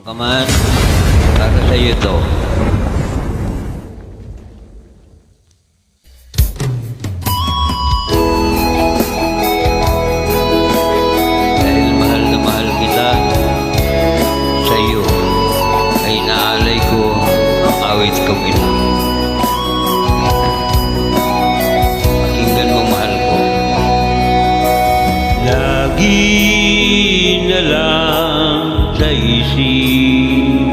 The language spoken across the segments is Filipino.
ka man, para sa iyo to. Dahil mahal na mahal kita, sa iyo ay naalay ko ang awit kong ito. Pakinggan mo, mahal ko. Lagi na lang sa isip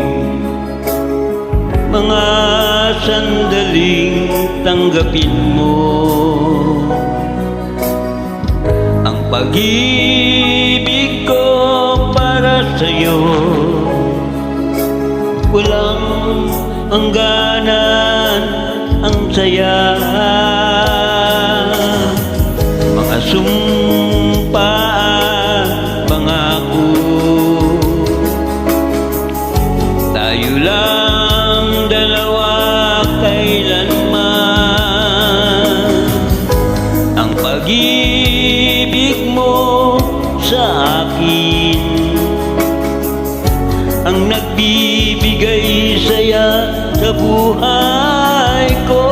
mga sandaling tanggapin mo ang pag-ibig ko para sa'yo. Walang hangganan ang saya, mga sumpa at pangako. Tayo lang dalawa kailanman, ang pag-ibig mo sa akin ang nagbibigay saya sa buhay ko.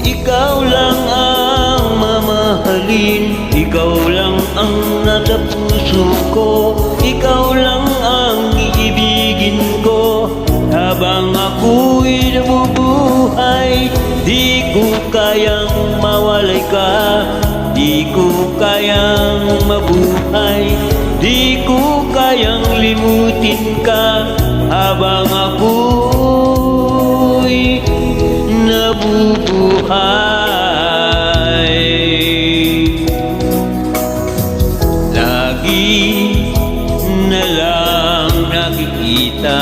Ikaw lang ang mamahalin, ikaw lang ang nasa puso ko, ikaw lang ang iibigin ko. Habang ako'y nabubuhay, di ko kayang mawalay ka, di ko kayang mabuhay, di ko kayang limutin ka. Habang ako'y nabubuhay, lagi na lang nakikita,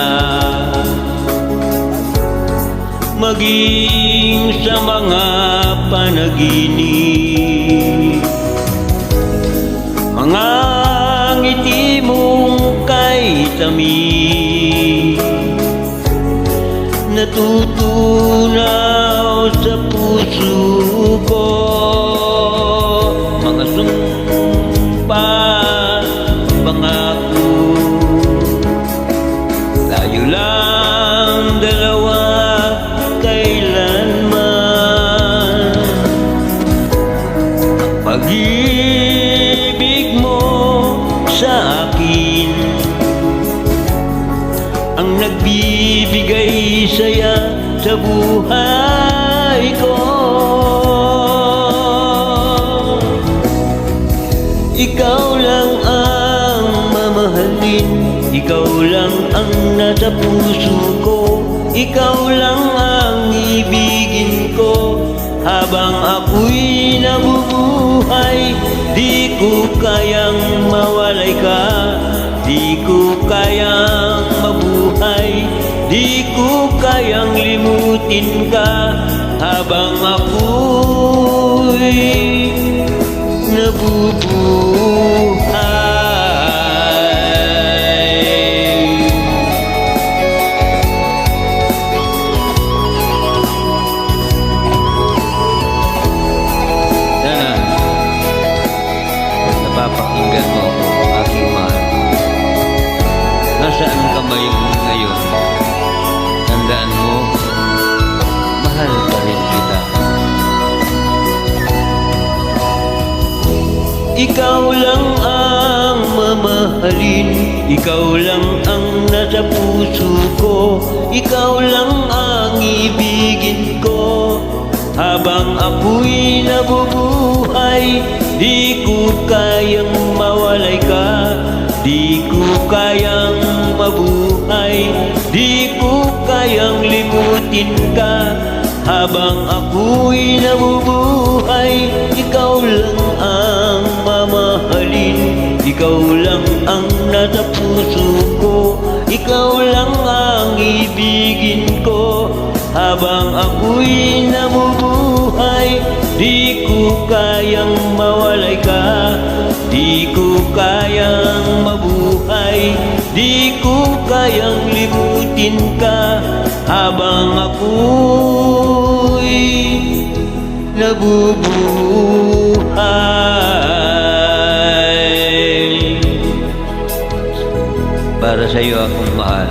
maging sa mga panaginip, mga ngiti mong kay tamis, natutunaw sa puso ko. Mga sumpa, pangako, tayo lang dalawa kailanman, ang pag-ibig mo sa akin ang nagbibigay saya sa buhay ko. Ikaw lang ang mamahalin, ikaw lang ang nasa puso ko, ikaw lang ang ibigin ko. Habang ako'y nabubuhay, di ko kayang mawalay ka, di ko kayang mabuhay, di ko kayang limutin ka. Habang ako'y nabubuhay. Napapakinggan mo ako, aking mahal. Nasaan ka ba ngayon? Tandaan mo, mahal pa rin kita. Ikaw lang ang mamahalin, ikaw lang ang nasa puso ko, ikaw lang ang ibigin ko. Habang ako'y nabubuhay, di ko kayang mawalay ka, di ko kayang mabuhay, di ko kayang limutin ka. Habang ako'y nabubuhay, ikaw lang ang mamahalin, ikaw lang ang nasa puso ko, ikaw lang ang ibigin ko. Habang ako'y nabubuhay, di ko kayang mawalay ka, di ko kayang mabuhay, di ko kayang limutin ka. Habang ako'y nabubuhay. para sa iyo akong mahal.